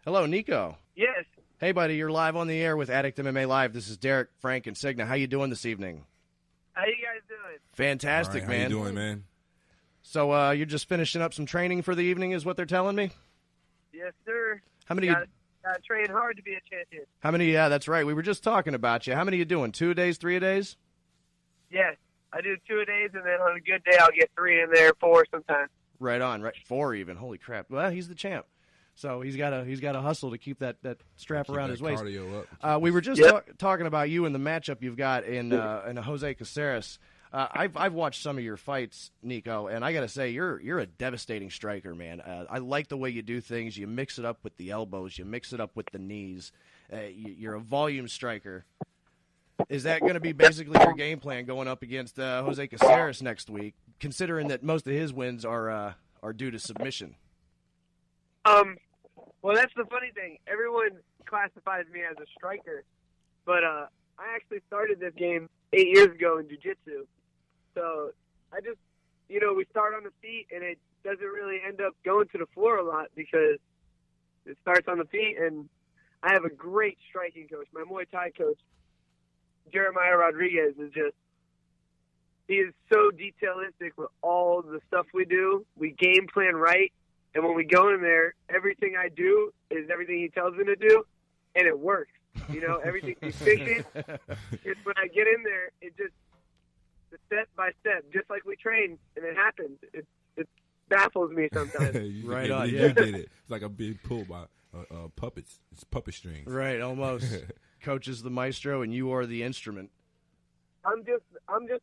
Hello, Niko. Yes. Hey, buddy, you're live on the air with Addict MMA Live. This is Derrick, Frank, and Signa. How you doing this evening? How you guys doing? Fantastic, All right, man. How you doing, man? So you're just finishing up some training for the evening is what they're telling me? Yes, sir. How many? Gotta train hard to be a champion. How many? Yeah, that's right. We were just talking about you. How many are you doing? 2 a days, 3 a days? Yes. I do 2 a days, and then on a good day I'll get 3 in there, 4 sometimes. Right on. Right, 4 even. Holy crap. Well, he's the champ. So he's got to hustle to keep that strap around his waist. We were just talking about you and the matchup you've got in Jose Caceres. I've watched some of your fights, Niko, and I got to say you're a devastating striker, man. I like the way you do things. You mix it up with the elbows. You mix it up with the knees. You're a volume striker. Is that going to be basically your game plan going up against Jose Caceres next week, considering that most of his wins are due to submission? Well, that's the funny thing. Everyone classifies me as a striker, but I actually started this game 8 years ago in jiu-jitsu. So I just, we start on the feet, and it doesn't really end up going to the floor a lot because it starts on the feet, and I have a great striking coach. My Muay Thai coach, Jeremiah Rodriguez, he is so detailistic with all the stuff we do. We game plan right. And when we go in there, everything I do is everything he tells me to do, and it works. Everything's efficient. It's when I get in there, it just step by step, just like we train, and it happens. It baffles me sometimes. Right on, You did it. It's like a big pull by puppets. It's puppet strings. Right, almost. Coach is the maestro, and you are the instrument. I'm just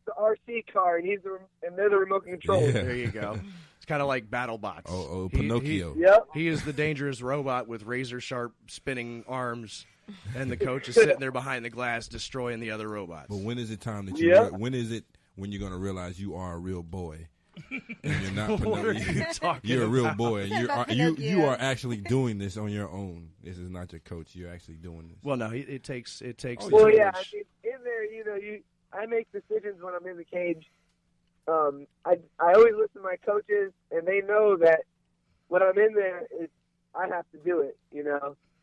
the RC car, and they're the remote control. Yeah. There you go. It's kind of like BattleBots. Oh, Pinocchio. He is the dangerous robot with razor-sharp spinning arms, and the coach is sitting there behind the glass destroying the other robots. But when is it time that when is it when you're going to realize you are a real boy? And you're not What are you talking You're a real about? boy, and you are actually doing this on your own. This is not your coach. You're actually doing this. Well, no, it takes. Well, yeah, in there, I make decisions when I'm in the cage. I always listen to my coaches, and they know that when I'm in there, I have to do it.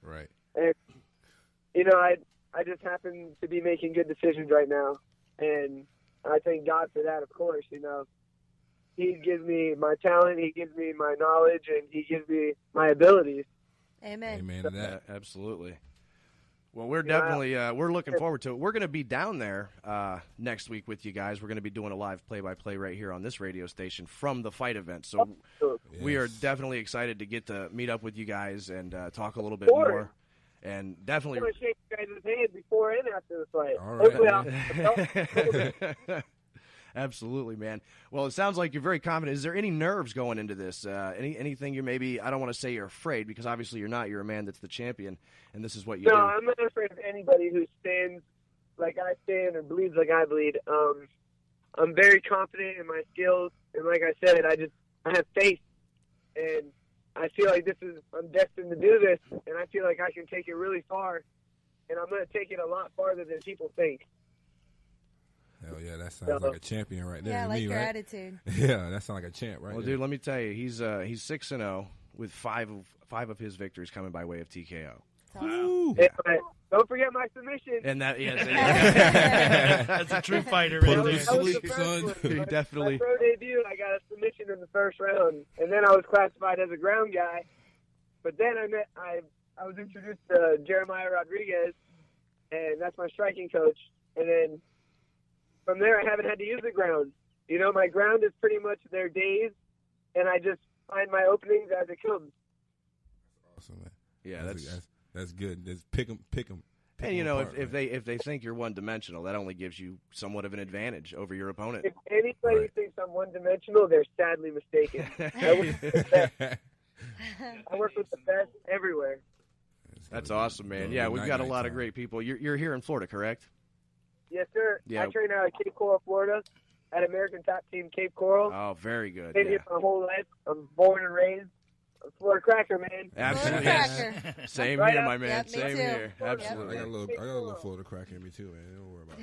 Right. And I just happen to be making good decisions right now, and I thank God for that. Of course, He gives me my talent, He gives me my knowledge, and He gives me my abilities. Amen. Amen to that. Absolutely. Well, we're definitely we're looking forward to it. We're going to be down there next week with you guys. We're going to be doing a live play-by-play right here on this radio station from the fight event. So we are definitely excited to get to meet up with you guys and talk a little bit more. And definitely, I'm going to shake you guys' hands before and after the fight. All right. Absolutely, man. Well, it sounds like you're very confident. Is there any nerves going into this? Anything you're maybe, I don't want to say you're afraid, because obviously you're not. You're a man that's the champion, and this is what you do. No, I'm not afraid of anybody who stands like I stand or bleeds like I bleed. I'm very confident in my skills, and like I said, I have faith, and I feel like I'm destined to do this, and I feel like I can take it really far, and I'm going to take it a lot farther than people think. Hell yeah, that sounds like a champion right there. Yeah, I like your right? attitude. Yeah, that sounds like a champ right Well, there. dude, let me tell you, he's 6-0 with five of his victories coming by way of TKO. Wow. Don't forget my submission. And that, that's a true fighter. Put him Right to there. sleep, son. He definitely. My pro debut, I got a submission in the first round, and then I was classified as a ground guy. But then I was introduced to Jeremiah Rodriguez, and that's my striking coach. And then from there, I haven't had to use the ground. My ground is pretty much their days, and I just find my openings as it comes. Awesome, man. Yeah, that's good. Just pick them. And if they think you're one dimensional, that only gives you somewhat of an advantage over your opponent. If anybody thinks I'm one dimensional, they're sadly mistaken. I work with the best everywhere. That's awesome, man. Yeah, we've got a lot of great people. You're here in Florida, correct? Yes, sir. Yeah. I train out of Cape Coral, Florida, at American Top Team Cape Coral. Oh, very good. Been here my whole life. I'm born and raised. I'm a Florida cracker, man. Absolutely. Florida cracker. Same Right here, up. my man. Yep, me Same too. here. Yep. Absolutely. I got a little Florida crack in me too, man. Don't worry about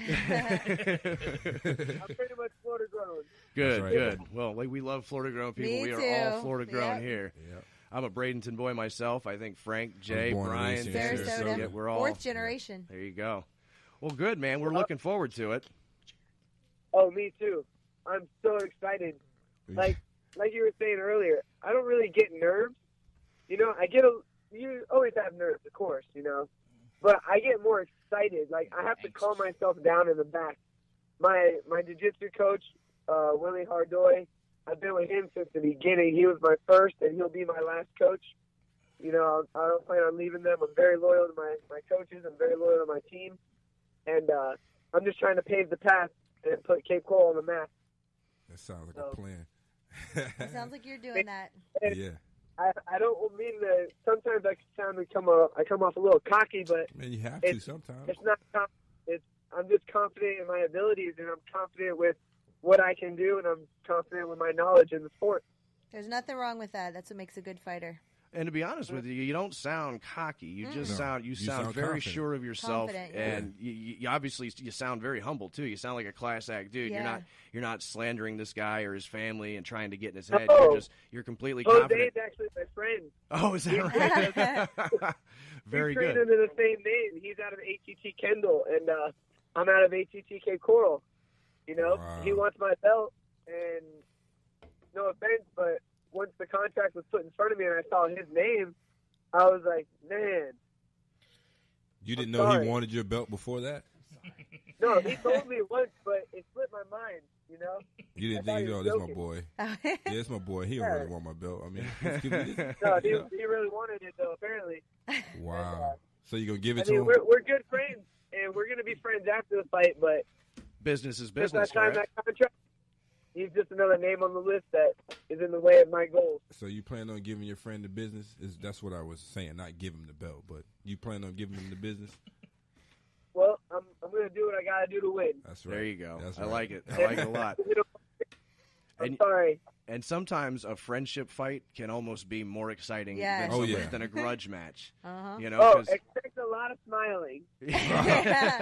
it. I'm pretty much Florida grown. Good, right. good. Well, we love Florida grown people. Me We are too. all Florida grown Yep. here. Yep. I'm a Bradenton boy myself. I think Frank, Jay, Brian, Sarasota. We're all fourth generation. There you go. Well, good, man. We're looking forward to it. Oh, me too. I'm so excited. Like you were saying earlier, I don't really get nerves. You know, you always have nerves, of course, you know. But I get more excited. Like, I have to calm myself down in the back. My jiu-jitsu coach, Willie Hardoy, I've been with him since the beginning. He was my first, and he'll be my last coach. You know, I don't plan on leaving them. I'm very loyal to my coaches. I'm very loyal to my team. And I'm just trying to pave the path and put Cape Coral on the map. That sounds like a plan. It sounds like you're doing that. Yeah. I don't mean to. Sometimes I come off a little cocky, but man, you have to sometimes. It's not. I'm just confident in my abilities, and I'm confident with what I can do, and I'm confident with my knowledge in the sport. There's nothing wrong with that. That's what makes a good fighter. And to be honest with you, you don't sound cocky. You just sound very confident. Sure of yourself, Confident, and you obviously you sound very humble too. You sound like a class act dude. Yeah. You're not slandering this guy or his family and trying to get in his head. No. You're completely Jose's confident. actually my friend. Oh, is that right? Very we good. trained under the same name. He's out of ATT Kendall, and I'm out of ATT Cape Coral. You know, He wants my belt, and no offense, but once the contract was put in front of me and I saw his name, I was like, man. You didn't know he wanted your belt before that? No, he told me once, but it slipped my mind, you know? You didn't think, this is my boy. Yeah, it's my boy. He don't really want my belt. I mean, no, he really wanted it, though, apparently. Wow. So you going to give it to him? We're good friends, and we're going to be friends after the fight, but business is business, right? That contract, he's just another name on the list that is in the way of my goals. So you plan on giving your friend the business? That's what I was saying, not give him the belt, but you plan on giving him the business? Well, I'm going to do what I got to do to win. That's right. There you go. That's I right. like it. I like it a lot. I'm sorry. And sometimes a friendship fight can almost be more exciting than a grudge match. You know, expect a lot of smiling.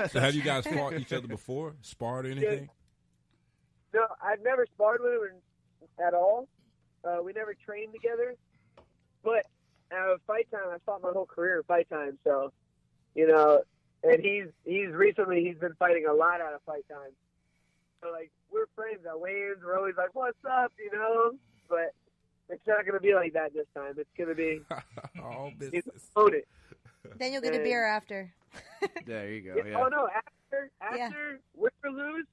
So have you guys fought each other before? Sparred or anything? No, I've never sparred with him at all. We never trained together. But out of fight time, I fought my whole career in fight time. So, you know, and he's been fighting a lot out of fight time. So, like, we're friends at weigh-ins. We're always like, what's up, you know? But it's not going to be like that this time. It's going to be all business. Own it. Then you'll get a beer after. There you go. Yeah. Yeah. Oh, no, after win or lose,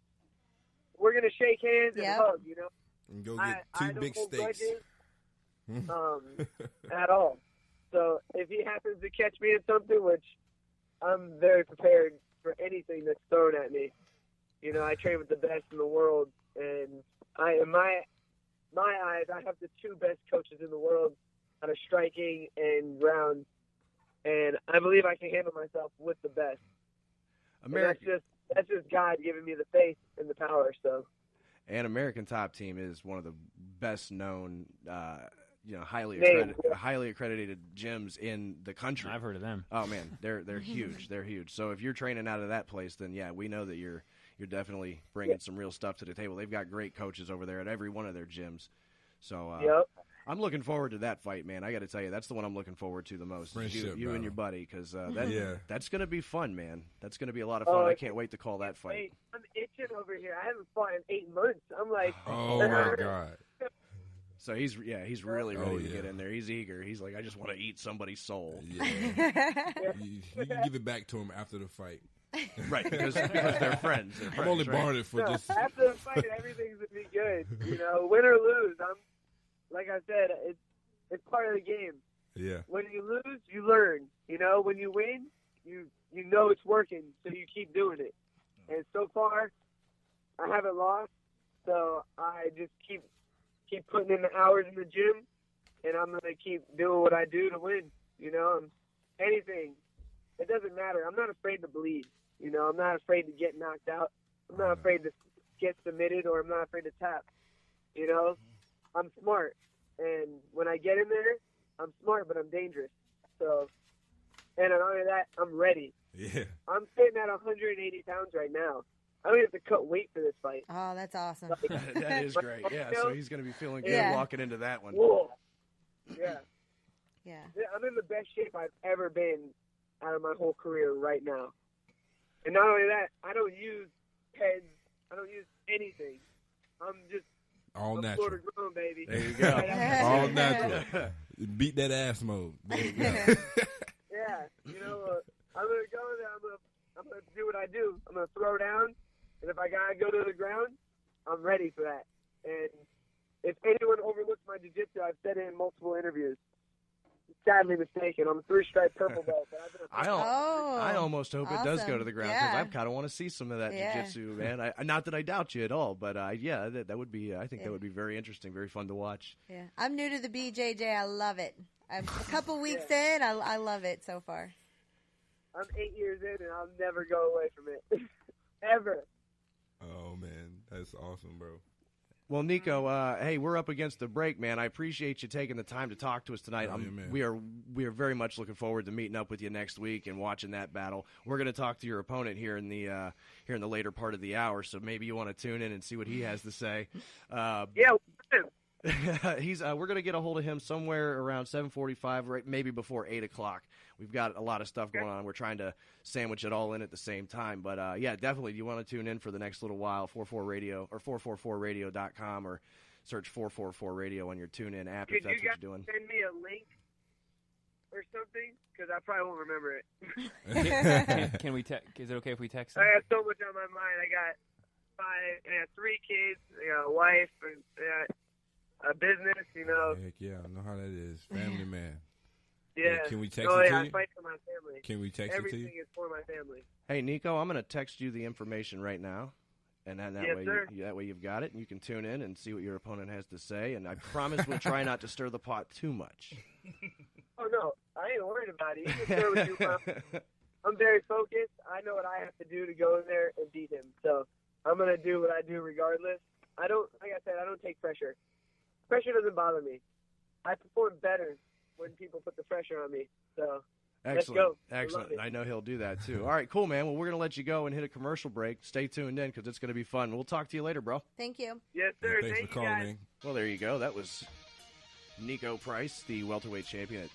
we're going to shake hands and hug, you know? And go get two big steaks. At all. So if he happens to catch me in something, which I'm very prepared for anything that's thrown at me. You know, I train with the best in the world, and in my eyes, I have the two best coaches in the world out of striking and ground, and I believe I can handle myself with the best. That's just God giving me the faith and the power. So, and American Top Team is one of the best known, highly accredited gyms in the country. I've heard of them. Oh man, they're huge. They're huge. So if you're training out of that place, then yeah, we know that you're definitely bringing some real stuff to the table. They've got great coaches over there at every one of their gyms. So I'm looking forward to that fight, man. I got to tell you, that's the one I'm looking forward to the most. You and your buddy, because that's going to be fun, man. That's going to be a lot of fun. I can't wait to call that fight. I'm itching over here. I haven't fought in 8 months. I'm like, oh my God. So he's really ready to get in there. He's eager. He's like, I just want to eat somebody's soul. Yeah. You can give it back to him after the fight. Right, because they're friends. I'm only borrowing it for just after the fight. Everything's gonna be good. You know, win or lose. Like I said, it's part of the game. Yeah. When you lose, you learn. You know, when you win, you know it's working, so you keep doing it. And so far, I haven't lost, so I just keep putting in the hours in the gym, and I'm gonna keep doing what I do to win. You know, anything. It doesn't matter. I'm not afraid to bleed. You know, I'm not afraid to get knocked out. I'm not afraid to get submitted, or I'm not afraid to tap. You know, I'm smart. And when I get in there, I'm smart, but I'm dangerous. So, and not only that, I'm ready. Yeah. I'm sitting at 180 pounds right now. I don't have to cut weight for this fight. Oh, that's awesome. That is great. Yeah, so he's going to be feeling good walking into that one. Cool. Yeah. Yeah. I'm in the best shape I've ever been out of my whole career right now. And not only that, I don't use pens. I don't use anything. I'm just all natural. Florida grown, baby. There you go. All natural. Beat that ass mode. There you go. Yeah. I'm going to go there. I'm going to do what I do. I'm going to throw down. And if I got to go to the ground, I'm ready for that. And if anyone overlooks my jiu-jitsu, I've said it in multiple interviews. Sadly mistaken. I'm a 3-stripe purple belt. But I almost hope it does go awesome. to the ground because Yeah. I kind of want to see some of that Yeah. jiu-jitsu, man. Not that I doubt you at all, but that would be. I think that would be very interesting, very fun to watch. Yeah. I'm new to the BJJ. I love it. I'm a couple weeks in. I love it so far. I'm 8 years in, and I'll never go away from it. Ever. Oh, man. That's awesome, bro. Well, Niko, hey, we're up against the break, man. I appreciate you taking the time to talk to us tonight. We are very much looking forward to meeting up with you next week and watching that battle. We're going to talk to your opponent here in the later part of the hour, so maybe you want to tune in and see what he has to say. Yeah. We're going to get a hold of him somewhere around 7:45, right, maybe before 8 o'clock. We've got a lot of stuff going on. We're trying to sandwich it all in at the same time. But, yeah, definitely you want to tune in for the next little while, 44radio or 444radio.com or search 444 Radio on your TuneIn app if that's what you're doing. Send me a link or something? Because I probably won't remember it. Can we is it okay if we text I him? got so much on my mind. I got 3 kids, I got a wife, and I got a business, Heck yeah, I know how that is. Family man. Yeah. Can we text it to you? I fight for my family. Can we text Everything it to you? is for my family. Hey, Niko, I'm going to text you the information right now. And then that way you've got it, and you can tune in and see what your opponent has to say. And I promise we'll try not to stir the pot too much. Oh, no. I ain't worried about it. You can stir what you want. I'm very focused. I know what I have to do to go in there and beat him. So I'm going to do what I do regardless. Like I said, I don't take pressure. Pressure doesn't bother me. I perform better when people put the pressure on me. So let's go. Excellent. I know he'll do that, too. All right, cool, man. Well, we're going to let you go and hit a commercial break. Stay tuned in because it's going to be fun. We'll talk to you later, bro. Thank you. Yes, sir. Thanks for calling, man. Well, there you go. That was Niko Price, the welterweight champion at